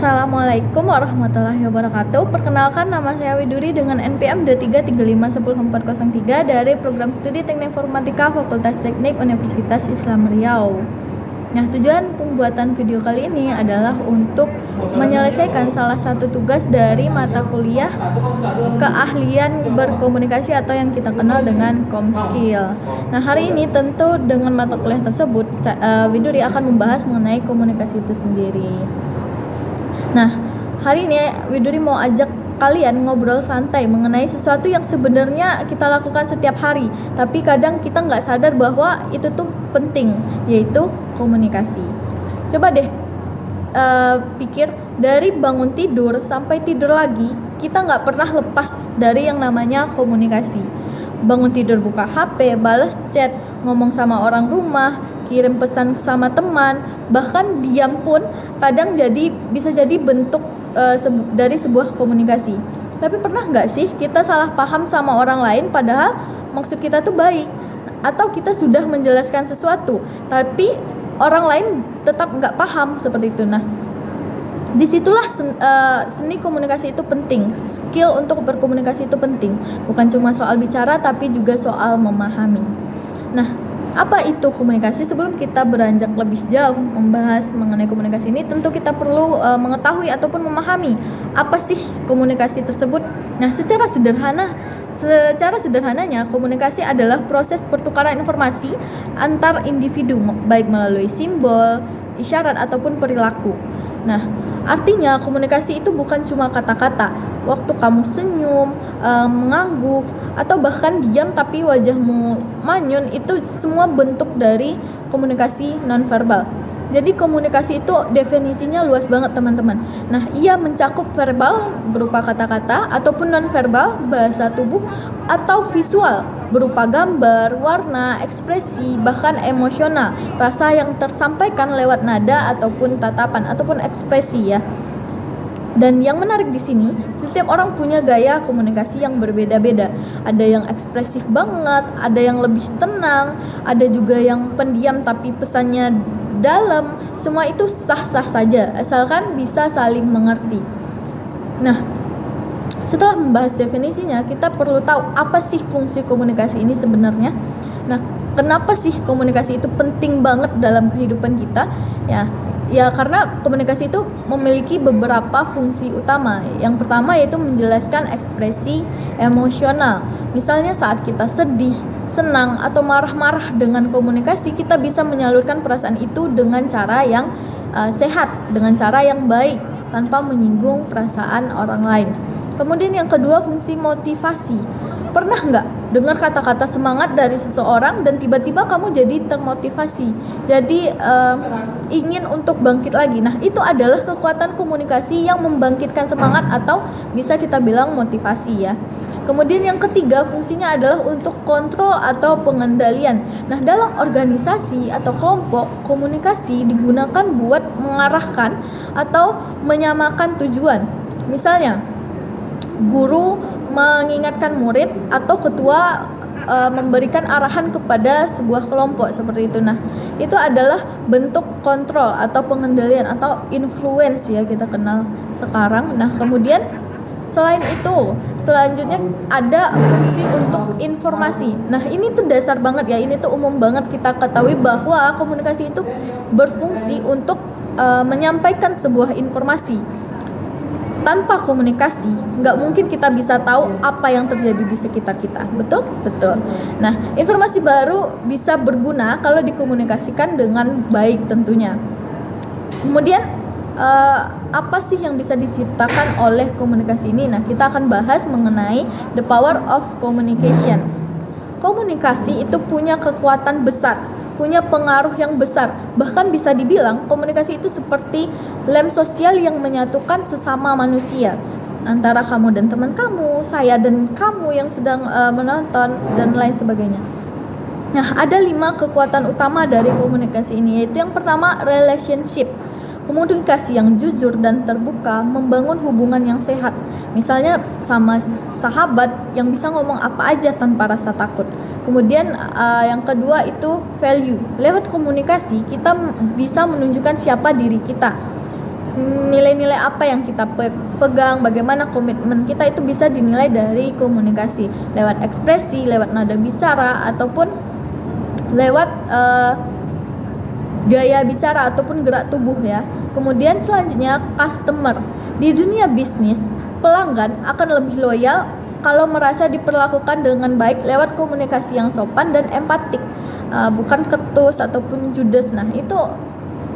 Assalamualaikum warahmatullahi wabarakatuh. Perkenalkan, nama saya Widuri dengan NPM 2335100403 dari Program Studi Teknik Informatika Fakultas Teknik Universitas Islam Riau. Nah, tujuan pembuatan video kali ini adalah untuk menyelesaikan salah satu tugas dari mata kuliah keahlian berkomunikasi atau yang kita kenal dengan Komskill. Nah, hari ini tentu dengan mata kuliah tersebut, Widuri akan membahas mengenai komunikasi itu sendiri. Nah, hari ini Widuri mau ajak kalian ngobrol santai mengenai sesuatu yang sebenarnya kita lakukan setiap hari, tapi kadang kita nggak sadar bahwa itu tuh penting, yaitu komunikasi. Coba deh pikir, dari bangun tidur sampai tidur lagi, kita nggak pernah lepas dari yang namanya komunikasi. Bangun tidur buka HP, balas chat, ngomong sama orang rumah, kirim pesan sama teman, bahkan diam pun kadang bisa jadi bentuk dari sebuah komunikasi. Tapi pernah nggak sih kita salah paham sama orang lain padahal maksud kita tuh baik, atau kita sudah menjelaskan sesuatu tapi orang lain tetap nggak paham seperti itu. Nah, disitulah seni komunikasi itu penting. Skill untuk berkomunikasi itu penting, bukan cuma soal bicara tapi juga soal memahami. Nah, apa itu komunikasi? Sebelum kita beranjak lebih jauh membahas mengenai komunikasi ini, tentu kita perlu mengetahui ataupun memahami apa sih komunikasi tersebut. Nah, secara sederhananya komunikasi adalah proses pertukaran informasi antar individu, baik melalui simbol, isyarat ataupun perilaku. Nah, artinya komunikasi itu bukan cuma kata-kata. Waktu kamu senyum, mengangguk, atau bahkan diam tapi wajahmu manyun, itu semua bentuk dari komunikasi nonverbal. Jadi komunikasi itu definisinya luas banget, teman-teman. Nah, ia mencakup verbal berupa kata-kata ataupun nonverbal, bahasa tubuh, atau visual berupa gambar, warna, ekspresi, bahkan emosional, rasa yang tersampaikan lewat nada ataupun tatapan ataupun ekspresi ya. Dan yang menarik di sini, setiap orang punya gaya komunikasi yang berbeda-beda. Ada yang ekspresif banget, ada yang lebih tenang, ada juga yang pendiam tapi pesannya dalam. Semua itu sah-sah saja, asalkan bisa saling mengerti. Nah, setelah membahas definisinya, kita perlu tahu apa sih fungsi komunikasi ini sebenarnya. Nah, kenapa sih komunikasi itu penting banget dalam kehidupan kita? Ya karena komunikasi itu memiliki beberapa fungsi utama. Yang pertama yaitu menjelaskan ekspresi emosional. Misalnya saat kita sedih, senang, atau marah-marah, dengan komunikasi kita bisa menyalurkan perasaan itu dengan cara yang sehat, dengan cara yang baik, tanpa menyinggung perasaan orang lain. Kemudian yang kedua, fungsi motivasi. Pernah nggak dengar kata-kata semangat dari seseorang dan tiba-tiba kamu jadi termotivasi, jadi ingin untuk bangkit lagi? Nah, itu adalah kekuatan komunikasi yang membangkitkan semangat, atau bisa kita bilang motivasi ya. Kemudian yang ketiga, fungsinya adalah untuk kontrol atau pengendalian. Nah, dalam organisasi atau kelompok, komunikasi digunakan buat mengarahkan atau menyamakan tujuan. Misalnya, guru mengingatkan murid atau ketua memberikan arahan kepada sebuah kelompok seperti itu. Nah, itu adalah bentuk kontrol atau pengendalian atau influence ya, kita kenal sekarang. Nah, kemudian selain itu, selanjutnya ada fungsi untuk informasi. Nah, ini tuh dasar banget ya, ini tuh umum banget kita ketahui bahwa komunikasi itu berfungsi untuk menyampaikan sebuah informasi. Tanpa komunikasi, nggak mungkin kita bisa tahu apa yang terjadi di sekitar kita. Betul? Betul. Nah, informasi baru bisa berguna kalau dikomunikasikan dengan baik tentunya. Kemudian, apa sih yang bisa diciptakan oleh komunikasi ini? Nah, kita akan bahas mengenai the power of communication. Komunikasi itu punya kekuatan besar, punya pengaruh yang besar. Bahkan bisa dibilang komunikasi itu seperti lem sosial yang menyatukan sesama manusia, antara kamu dan teman kamu, saya dan kamu yang sedang menonton, dan lain sebagainya. Nah, ada 5 kekuatan utama dari komunikasi ini, yaitu yang pertama, relationship. Komunikasi yang jujur dan terbuka membangun hubungan yang sehat. Misalnya sama sahabat yang bisa ngomong apa aja tanpa rasa takut. Kemudian yang kedua itu value. Lewat komunikasi kita bisa menunjukkan siapa diri kita. nilai-nilai apa yang kita pegang, bagaimana komitmen kita, itu bisa dinilai dari komunikasi lewat ekspresi, lewat nada bicara, ataupun lewat gaya bicara ataupun gerak tubuh ya. Kemudian selanjutnya customer. Di dunia bisnis, pelanggan akan lebih loyal kalau merasa diperlakukan dengan baik lewat komunikasi yang sopan dan empatik, bukan ketus ataupun judes. Nah, itu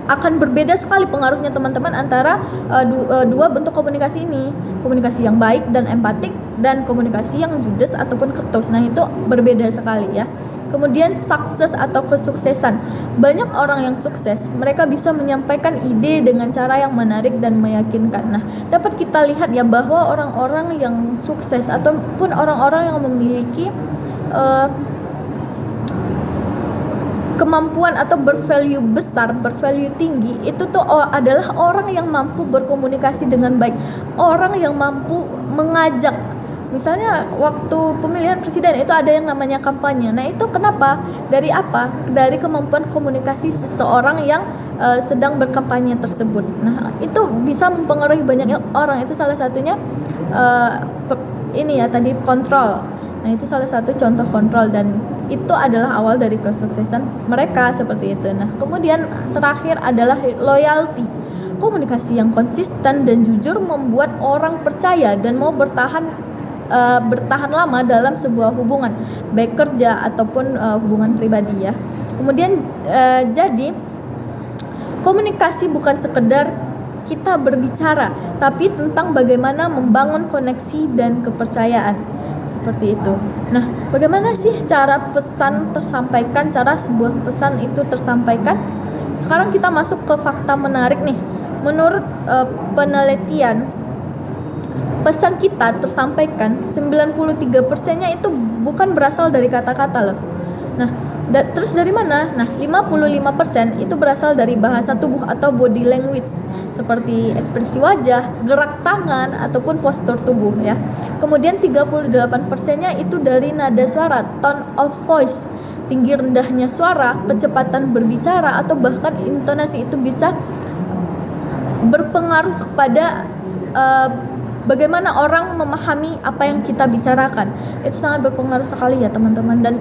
akan berbeda sekali pengaruhnya teman-teman antara dua bentuk komunikasi ini, komunikasi yang baik dan empatik dan komunikasi yang judes ataupun ketus. Nah, itu berbeda sekali ya. Kemudian sukses atau kesuksesan. Banyak orang yang sukses, mereka bisa menyampaikan ide dengan cara yang menarik dan meyakinkan. Nah, dapat kita lihat ya bahwa orang-orang yang sukses ataupun orang-orang yang memiliki kemampuan atau bervalue besar, bervalue tinggi, itu tuh adalah orang yang mampu berkomunikasi dengan baik, orang yang mampu mengajak. Misalnya waktu pemilihan presiden itu ada yang namanya kampanye. Nah, itu kenapa? Dari apa? Dari kemampuan komunikasi seseorang yang sedang berkampanye tersebut. Nah, itu bisa mempengaruhi banyak orang. Itu salah satunya ini ya tadi, kontrol. Nah, itu salah satu contoh kontrol, dan itu adalah awal dari kesuksesan mereka seperti itu. Nah, kemudian terakhir adalah loyalty. Komunikasi yang konsisten dan jujur membuat orang percaya dan mau bertahan lama dalam sebuah hubungan, baik kerja ataupun hubungan pribadi ya. Kemudian jadi komunikasi bukan sekedar kita berbicara, tapi tentang bagaimana membangun koneksi dan kepercayaan. Seperti itu. Nah, bagaimana sih cara pesan tersampaikan, cara sebuah pesan itu tersampaikan? Sekarang kita masuk ke fakta menarik nih. Menurut penelitian, pesan kita tersampaikan 93%-nya itu bukan berasal dari kata-kata loh. Nah, terus dari mana? Nah, 55% itu berasal dari bahasa tubuh atau body language, seperti ekspresi wajah, gerak tangan, ataupun postur tubuh ya. Kemudian 38%-nya itu dari nada suara, tone of voice, tinggi rendahnya suara, kecepatan berbicara, atau bahkan intonasi itu bisa berpengaruh kepada bagaimana orang memahami apa yang kita bicarakan. Itu sangat berpengaruh sekali ya teman-teman. Dan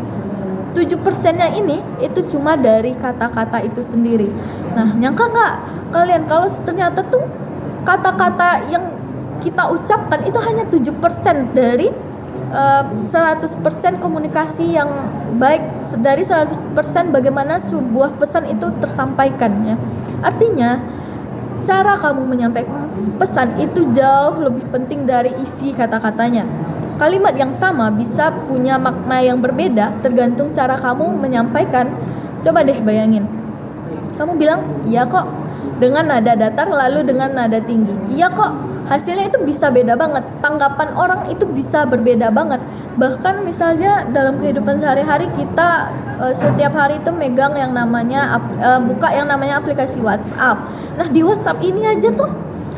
7%-nya ini itu cuma dari kata-kata itu sendiri. Nah, nyangka nggak kalian kalau ternyata tuh kata-kata yang kita ucapkan itu hanya 7% dari 100% komunikasi yang baik, dari 100% bagaimana sebuah pesan itu tersampaikan ya. Artinya cara kamu menyampaikan pesan itu jauh lebih penting dari isi kata-katanya. Kalimat yang sama bisa punya makna yang berbeda tergantung cara kamu menyampaikan. Coba deh bayangin, kamu bilang iya kok dengan nada datar lalu dengan nada tinggi. Iya kok, hasilnya itu bisa beda banget. Tanggapan orang itu bisa berbeda banget. Bahkan misalnya dalam kehidupan sehari-hari kita setiap hari itu megang yang namanya buka yang namanya aplikasi WhatsApp. Nah, di WhatsApp ini aja tuh,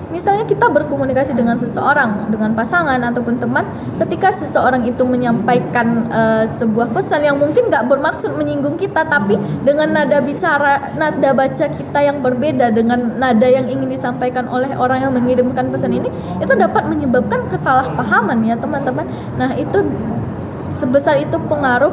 misalnya kita berkomunikasi dengan seseorang, dengan pasangan ataupun teman, ketika seseorang itu menyampaikan sebuah pesan yang mungkin gak bermaksud menyinggung kita, tapi dengan nada bicara, nada baca kita yang berbeda dengan nada yang ingin disampaikan oleh orang yang mengirimkan pesan ini, itu dapat menyebabkan kesalahpahaman ya teman-teman. Nah, itu sebesar itu pengaruh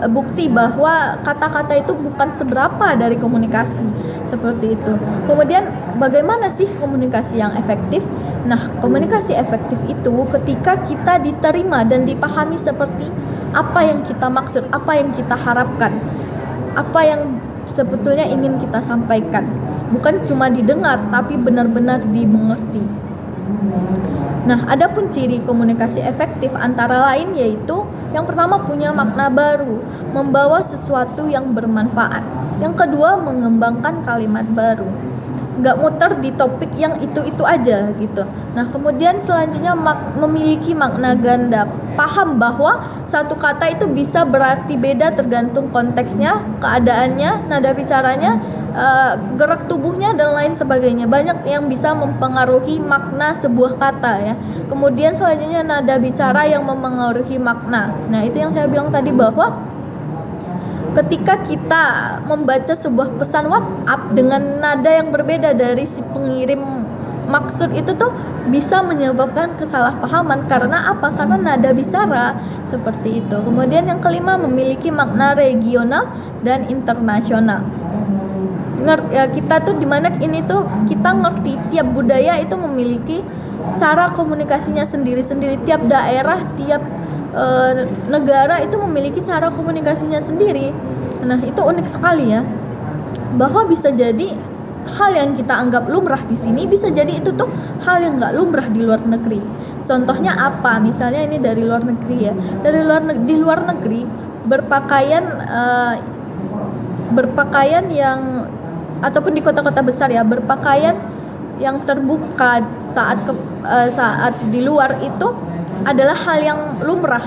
bukti bahwa kata-kata itu bukan seberapa dari komunikasi, seperti itu. Kemudian bagaimana sih komunikasi yang efektif? Nah, komunikasi efektif itu ketika kita diterima dan dipahami seperti apa yang kita maksud, apa yang kita harapkan, apa yang sebetulnya ingin kita sampaikan. Bukan cuma didengar, tapi benar-benar dimengerti. Nah, adapun ciri komunikasi efektif antara lain yaitu yang pertama punya makna baru, membawa sesuatu yang bermanfaat. Yang kedua mengembangkan kalimat baru, nggak muter di topik yang itu-itu aja gitu. Nah, kemudian selanjutnya memiliki makna ganda, paham bahwa satu kata itu bisa berarti beda tergantung konteksnya, keadaannya, nada bicaranya, gerak tubuhnya dan lain sebagainya. Banyak yang bisa mempengaruhi makna sebuah kata ya. Kemudian selanjutnya nada bicara yang mempengaruhi makna. Nah, itu yang saya bilang tadi bahwa ketika kita membaca sebuah pesan WhatsApp dengan nada yang berbeda dari si pengirim maksud itu tuh bisa menyebabkan kesalahpahaman. Karena apa? Karena nada bicara seperti itu. Kemudian yang kelima, memiliki makna regional dan internasional. Kita tuh dimana ini tuh kita ngerti tiap budaya itu memiliki cara komunikasinya sendiri-sendiri. Tiap daerah, tiap negara itu memiliki cara komunikasinya sendiri. Nah, itu unik sekali ya, bahwa bisa jadi hal yang kita anggap lumrah di sini bisa jadi itu tuh hal yang nggak lumrah di luar negeri. Contohnya apa? Misalnya ini dari luar negeri ya, di luar negeri berpakaian yang, ataupun di kota-kota besar ya, berpakaian yang terbuka saat di luar itu adalah hal yang lumrah.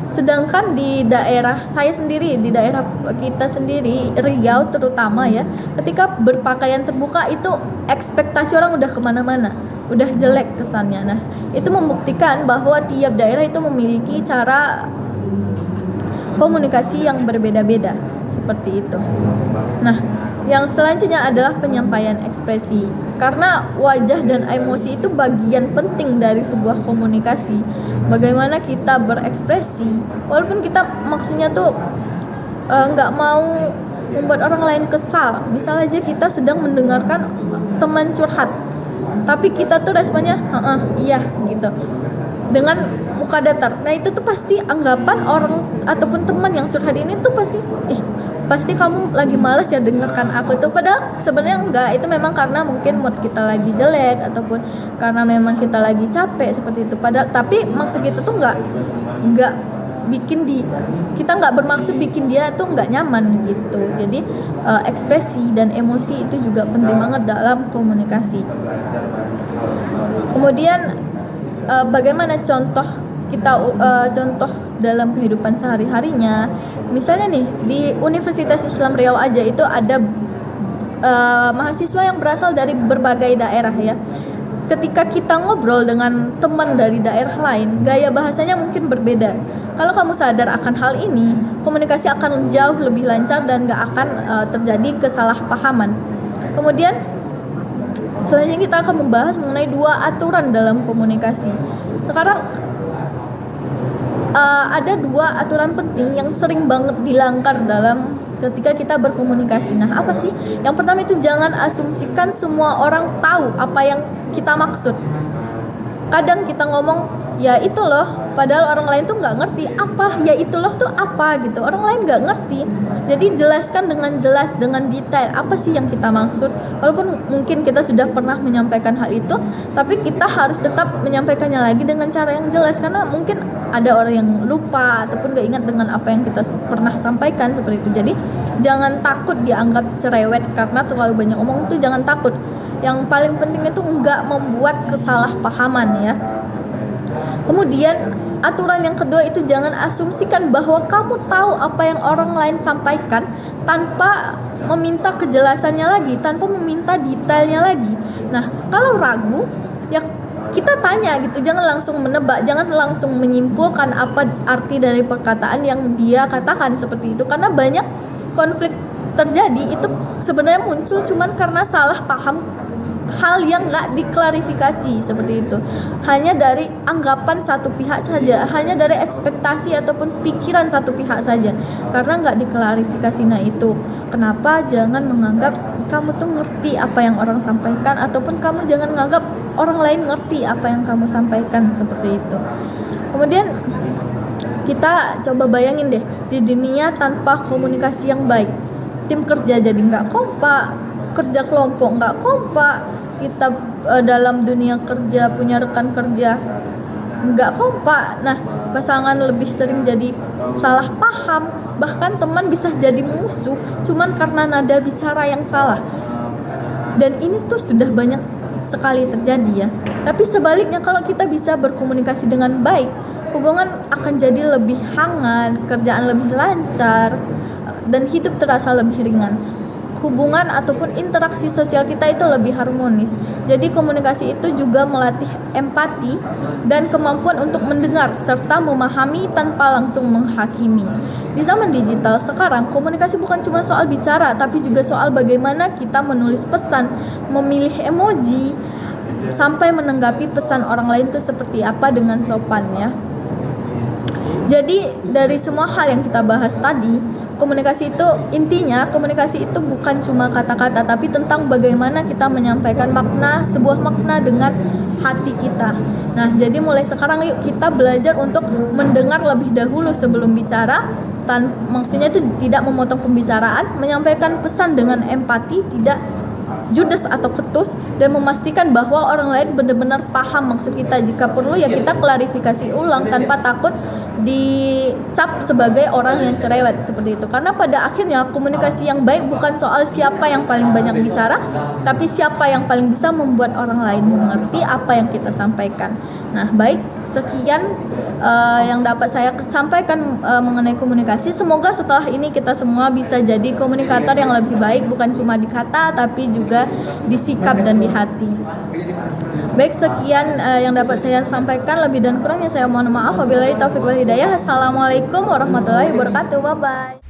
Sedangkan di daerah saya sendiri, di daerah kita sendiri, Riau terutama ya, ketika berpakaian terbuka itu ekspektasi orang udah kemana-mana, udah jelek kesannya. Nah, itu membuktikan bahwa tiap daerah itu memiliki cara komunikasi yang berbeda-beda seperti itu. Nah, yang selanjutnya adalah penyampaian ekspresi. Karena wajah dan emosi itu bagian penting dari sebuah komunikasi. Bagaimana kita berekspresi, walaupun kita maksudnya tuh nggak mau membuat orang lain kesal. Misal aja kita sedang mendengarkan teman curhat, tapi kita tuh responnya iya gitu, dengan muka datar. Nah, itu tuh pasti anggapan orang ataupun teman yang curhat ini tuh pasti kamu lagi malas ya dengarkan aku itu. Padahal sebenarnya enggak, itu memang karena mungkin mood kita lagi jelek ataupun karena memang kita lagi capek seperti itu. Padahal tapi maksud kita tuh enggak bikin kita nggak bermaksud bikin dia tuh nggak nyaman gitu. Jadi ekspresi dan emosi itu juga penting banget dalam komunikasi. Kemudian bagaimana contoh dalam kehidupan sehari-harinya. Misalnya nih di Universitas Islam Riau aja itu ada mahasiswa yang berasal dari berbagai daerah ya. Ketika kita ngobrol dengan teman dari daerah lain, gaya bahasanya mungkin berbeda. Kalau kamu sadar akan hal ini, komunikasi akan jauh lebih lancar dan gak akan terjadi kesalahpahaman. Kemudian selanjutnya kita akan membahas mengenai 2 aturan dalam komunikasi. Sekarang ada 2 aturan penting yang sering banget dilanggar dalam ketika kita berkomunikasi. Nah, apa sih? Yang pertama itu jangan asumsikan semua orang tahu apa yang kita maksud. Kadang kita ngomong ya itu loh, padahal orang lain tuh nggak ngerti apa ya itu loh tuh apa gitu. Orang lain nggak ngerti. Jadi jelaskan dengan jelas, dengan detail apa sih yang kita maksud. Walaupun mungkin kita sudah pernah menyampaikan hal itu, tapi kita harus tetap menyampaikannya lagi dengan cara yang jelas, karena mungkin ada orang yang lupa ataupun gak ingat dengan apa yang kita pernah sampaikan seperti itu. Jadi jangan takut dianggap cerewet karena terlalu banyak omong, itu jangan takut. Yang paling penting itu enggak membuat kesalahpahaman ya. Kemudian aturan yang kedua itu jangan asumsikan bahwa kamu tahu apa yang orang lain sampaikan tanpa meminta kejelasannya lagi, tanpa meminta detailnya lagi. Nah, kalau ragu ya kita tanya gitu, jangan langsung menebak, jangan langsung menyimpulkan apa arti dari perkataan yang dia katakan seperti itu. Karena banyak konflik terjadi itu sebenarnya muncul cuman karena salah paham hal yang nggak diklarifikasi seperti itu, hanya dari anggapan satu pihak saja, hanya dari ekspektasi ataupun pikiran satu pihak saja, karena nggak diklarifikasi. Nah, itu kenapa jangan menganggap kamu tuh ngerti apa yang orang sampaikan, ataupun kamu jangan menganggap orang lain ngerti apa yang kamu sampaikan seperti itu. Kemudian kita coba bayangin deh, di dunia tanpa komunikasi yang baik, tim kerja jadi nggak kompak, kerja kelompok nggak kompak, kita dalam dunia kerja punya rekan kerja nggak kompak. Nah, pasangan lebih sering jadi salah paham, bahkan teman bisa jadi musuh cuman karena nada bicara yang salah. Dan ini tuh sudah banyak sekali terjadi ya. Tapi sebaliknya, kalau kita bisa berkomunikasi dengan baik, hubungan akan jadi lebih hangat, kerjaan lebih lancar, dan hidup terasa lebih ringan. hubungan ataupun interaksi sosial kita itu lebih harmonis. Jadi komunikasi itu juga melatih empati dan kemampuan untuk mendengar serta memahami tanpa langsung menghakimi. Di zaman digital sekarang, komunikasi bukan cuma soal bicara, tapi juga soal bagaimana kita menulis pesan, memilih emoji, sampai menanggapi pesan orang lain itu seperti apa dengan sopan ya. Jadi dari semua hal yang kita bahas tadi, komunikasi itu intinya komunikasi itu bukan cuma kata-kata, tapi tentang bagaimana kita menyampaikan sebuah makna dengan hati kita. Nah, jadi mulai sekarang yuk kita belajar untuk mendengar lebih dahulu sebelum bicara. Maksudnya itu tidak memotong pembicaraan, menyampaikan pesan dengan empati, tidak judes atau ketus, dan memastikan bahwa orang lain benar-benar paham maksud kita. Jika perlu ya kita klarifikasi ulang tanpa takut dicap sebagai orang yang cerewet seperti itu. Karena pada akhirnya komunikasi yang baik bukan soal siapa yang paling banyak bicara, tapi siapa yang paling bisa membuat orang lain mengerti apa yang kita sampaikan. Nah, baik, sekian yang dapat saya sampaikan mengenai komunikasi. Semoga setelah ini kita semua bisa jadi komunikator yang lebih baik, bukan cuma di kata tapi juga di sikap dan di hati. Baik, sekian yang dapat saya sampaikan. Lebih dan kurangnya saya mohon maaf. Wabillahi taufiq wal hidayah. Assalamualaikum warahmatullahi wabarakatuh. Bye bye.